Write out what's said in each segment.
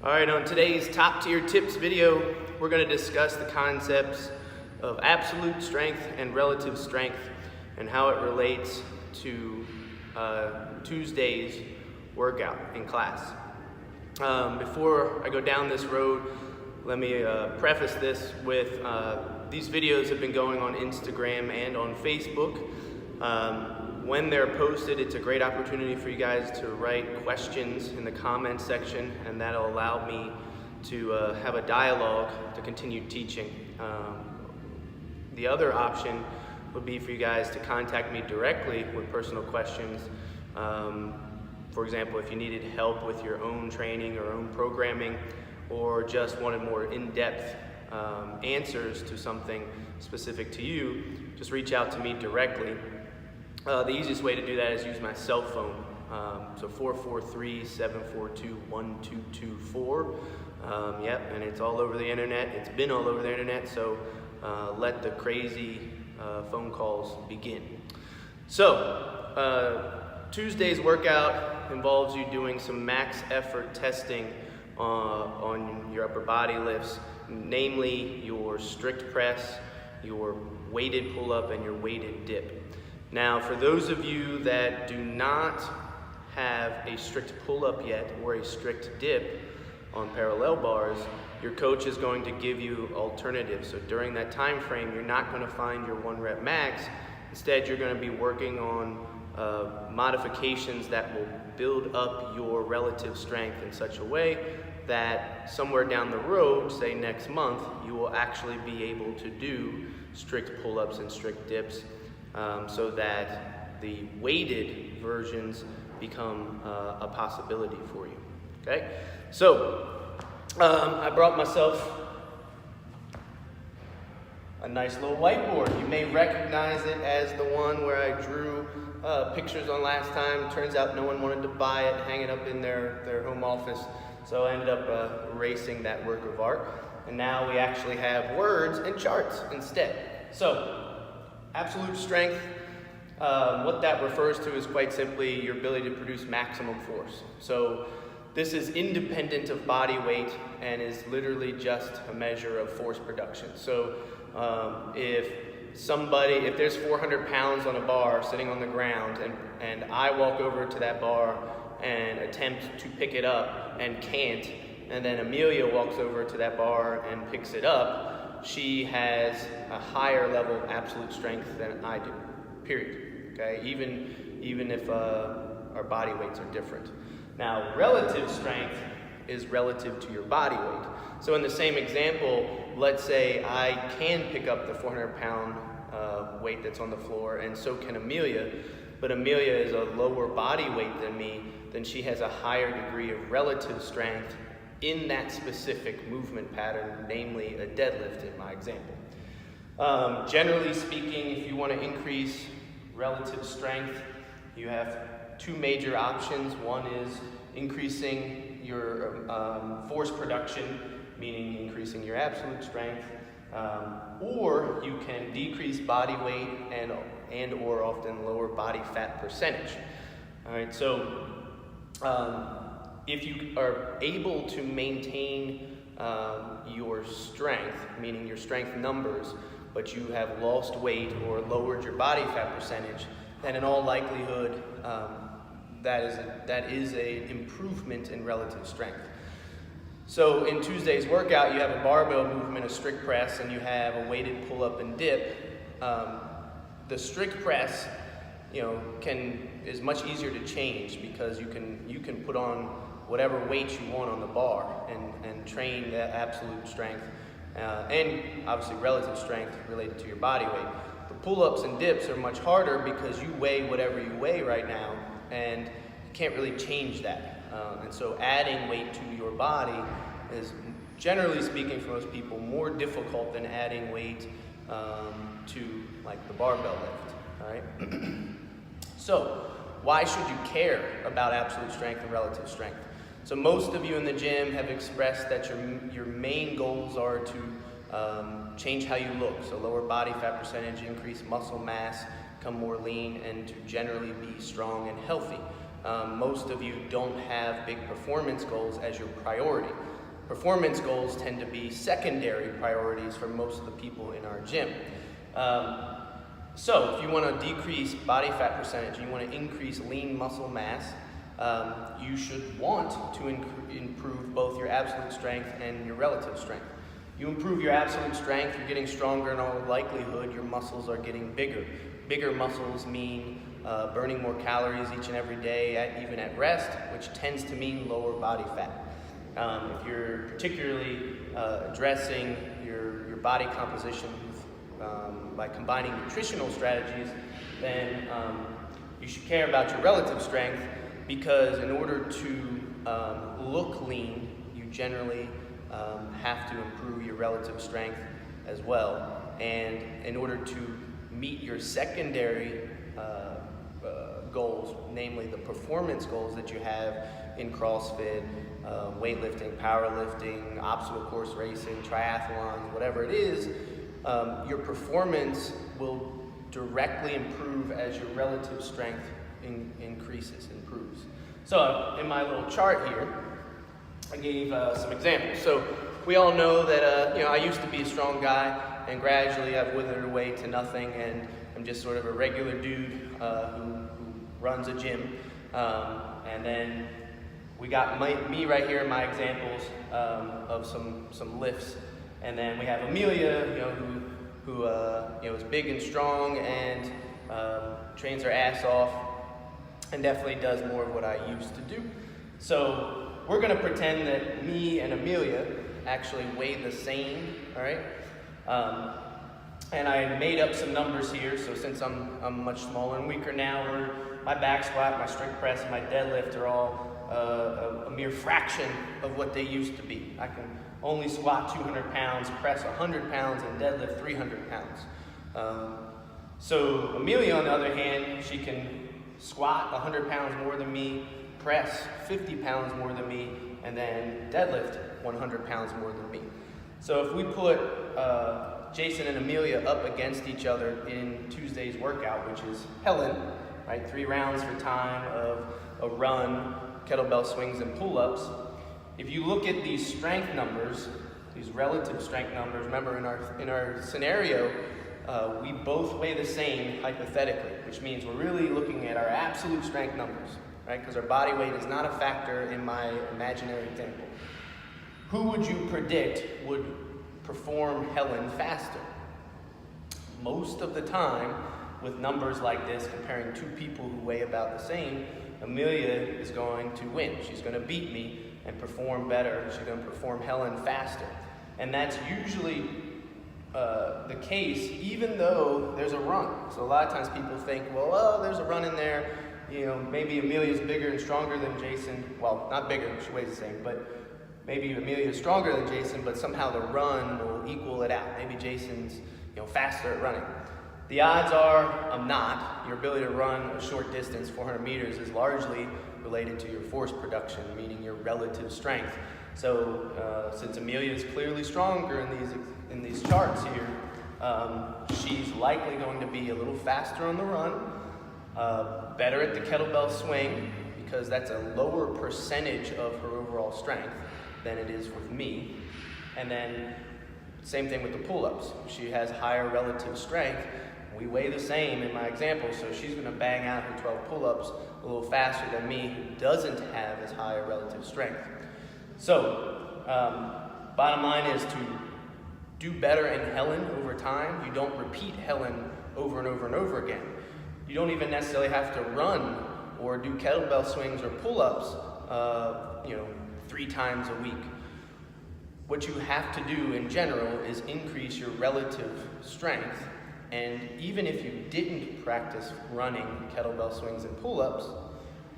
All right, on today's top tier tips video, we're going to discuss the concepts of absolute strength and relative strength and how it relates to Tuesday's workout in class. Before I go down this road, let me preface this with these videos have been going on Instagram and on Facebook. When they're posted, it's a great opportunity for you guys to write questions in the comments section, and that'll allow me to have a dialogue to continue teaching. The other option would be for you guys to contact me directly with personal questions. For example, if you needed help with your own training or own programming, or just wanted more in-depth answers to something specific to you, just reach out to me directly. The easiest way to do that is use my cell phone. So 443-742-1224. Yep, and it's all over the internet. It's been all over the internet, so let the crazy phone calls begin. So, Tuesday's workout involves you doing some max effort testing on your upper body lifts, namely your strict press, your weighted pull-up, and your weighted dip. Now, for those of you that do not have a strict pull-up yet or a strict dip on parallel bars, your coach is going to give you alternatives. So during that time frame, you're not going to find your 1 rep max. Instead, you're going to be working on modifications that will build up your relative strength in such a way that somewhere down the road, say next month, you will actually be able to do strict pull-ups and strict dips, so that the weighted versions become a possibility for you. Okay, so I brought myself a nice little whiteboard. You may recognize it as the one where I drew pictures on last time. Turns out no one wanted to buy it, hang it up in their home office, so I ended up erasing that work of art. And now we actually have words and charts instead. So, absolute strength, what that refers to is quite simply your ability to produce maximum force. So this is independent of body weight and is literally just a measure of force production. So if there's 400 pounds on a bar sitting on the ground and I walk over to that bar and attempt to pick it up and can't, and then Amelia walks over to that bar and picks it up, she has a higher level of absolute strength than I do, period. Okay, even if our body weights are different. Now, relative strength is relative to your body weight. So in the same example, let's say I can pick up the 400-pound weight that's on the floor, and so can Amelia, but Amelia is a lower body weight than me, then she has a higher degree of relative strength in that specific movement pattern, namely a deadlift in my example. Generally speaking, if you want to increase relative strength, you have 2 major options. One is increasing your force production, meaning increasing your absolute strength, or you can decrease body weight and or often lower body fat percentage. All right, so if you are able to maintain your strength, meaning your strength numbers, but you have lost weight or lowered your body fat percentage, then in all likelihood that is an improvement in relative strength. So in Tuesday's workout, you have a barbell movement, a strict press, and you have a weighted pull-up and dip. The strict press, is much easier to change because you can put on whatever weight you want on the bar and train that absolute strength and obviously relative strength related to your body weight. The pull-ups and dips are much harder because you weigh whatever you weigh right now, and you can't really change that. And so adding weight to your body is, generally speaking for most people, more difficult than adding weight to like the barbell lift. All right. So why should you care about absolute strength and relative strength? So most of you in the gym have expressed that your main goals are to change how you look. So lower body fat percentage, increase muscle mass, become more lean, and to generally be strong and healthy. most of you don't have big performance goals as your priority. Performance goals tend to be secondary priorities for most of the people in our gym. So if you want to decrease body fat percentage, you want to increase lean muscle mass, you should want to improve both your absolute strength and your relative strength. You improve your absolute strength, you're getting stronger. In all likelihood, your muscles are getting bigger. Bigger muscles mean burning more calories each and every day, even at rest, which tends to mean lower body fat. If you're particularly addressing your body composition by combining nutritional strategies, then you should care about your relative strength, because in order to look lean, you generally have to improve your relative strength as well. And in order to meet your secondary goals, namely the performance goals that you have in CrossFit, weightlifting, powerlifting, obstacle course racing, triathlons, whatever it is, your performance will directly improve as your relative strength improves. So in my little chart here, I gave some examples. So we all know that I used to be a strong guy, and gradually I've withered away to nothing, and I'm just sort of a regular dude who runs a gym. And then we got me right here in my examples of some lifts, and then we have Amelia, who is big and strong and trains her ass off, and definitely does more of what I used to do. So we're gonna pretend that me and Amelia actually weigh the same, all right? And I made up some numbers here. So since I'm much smaller and weaker now, my back squat, my strict press, and my deadlift are all a mere fraction of what they used to be. I can only squat 200 pounds, press 100 pounds, and deadlift 300 pounds. So Amelia, on the other hand, she can squat 100 pounds more than me, press 50 pounds more than me, and then deadlift 100 pounds more than me. So if we put Jason and Amelia up against each other in Tuesday's workout, which is Helen, right? 3 rounds for time of a run, kettlebell swings, and pull-ups. If you look at these strength numbers, these relative strength numbers, remember in our scenario, we both weigh the same hypothetically, which means we're really looking at our absolute strength numbers, right? Because our body weight is not a factor in my imaginary example. Who would you predict would perform Helen faster? Most of the time, with numbers like this, comparing 2 people who weigh about the same, Amelia is going to win. She's going to beat me and perform better. She's going to perform Helen faster. And that's usually the case, even though there's a run. So a lot of times people think, well, there's a run in there. Maybe Amelia's bigger and stronger than Jason. Well, not bigger, she weighs the same, but maybe Amelia's stronger than Jason, but somehow the run will equal it out. Maybe Jason's faster at running. The odds are I'm not. Your ability to run a short distance, 400 meters, is largely related to your force production, meaning your relative strength. So since Amelia is clearly stronger in these charts here, she's likely going to be a little faster on the run, better at the kettlebell swing, because that's a lower percentage of her overall strength than it is with me. And then same thing with the pull-ups. She has higher relative strength. We weigh the same in my example, so she's going to bang out her 12 pull-ups a little faster than me, who doesn't have as high a relative strength. So, bottom line is to do better in Helen over time. You don't repeat Helen over and over and over again. You don't even necessarily have to run or do kettlebell swings or pull-ups, 3 times a week. What you have to do in general is increase your relative strength. And even if you didn't practice running, kettlebell swings, and pull-ups,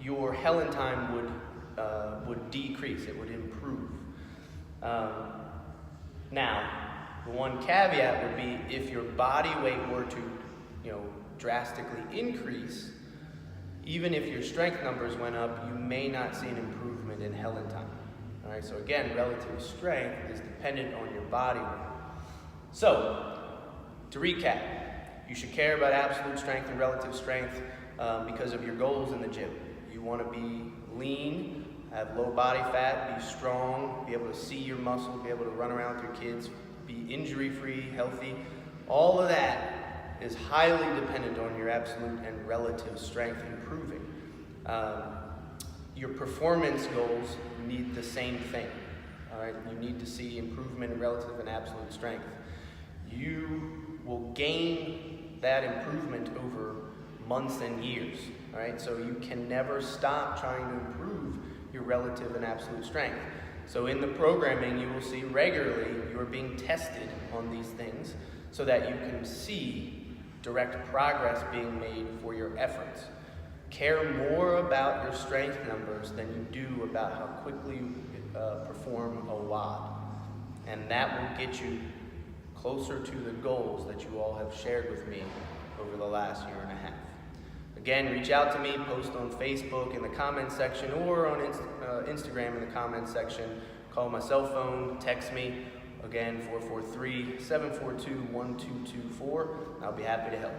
your Helen time would decrease. It would improve. Now, the one caveat would be if your body weight were to, drastically increase, even if your strength numbers went up, you may not see an improvement in Helen time. All right. So again, relative strength is dependent on your body weight. So, to recap, you should care about absolute strength and relative strength because of your goals in the gym. You you want to be lean, have low body fat, be strong, be able to see your muscle, be able to run around with your kids, be injury-free, healthy, all of that is highly dependent on your absolute and relative strength improving. Your performance goals need the same thing. All right, you need to see improvement in relative and absolute strength. You will gain that improvement over months and years. All right, so you can never stop trying to improve your relative and absolute strength. So in the programming, you will see regularly you are being tested on these things so that you can see direct progress being made for your efforts. Care more about your strength numbers than you do about how quickly you perform a WOD. And that will get you closer to the goals that you all have shared with me over the last year and a half. Again, reach out to me, post on Facebook in the comments section or on Instagram in the comments section. Call my cell phone, text me. Again, 443-742-1224. I'll be happy to help.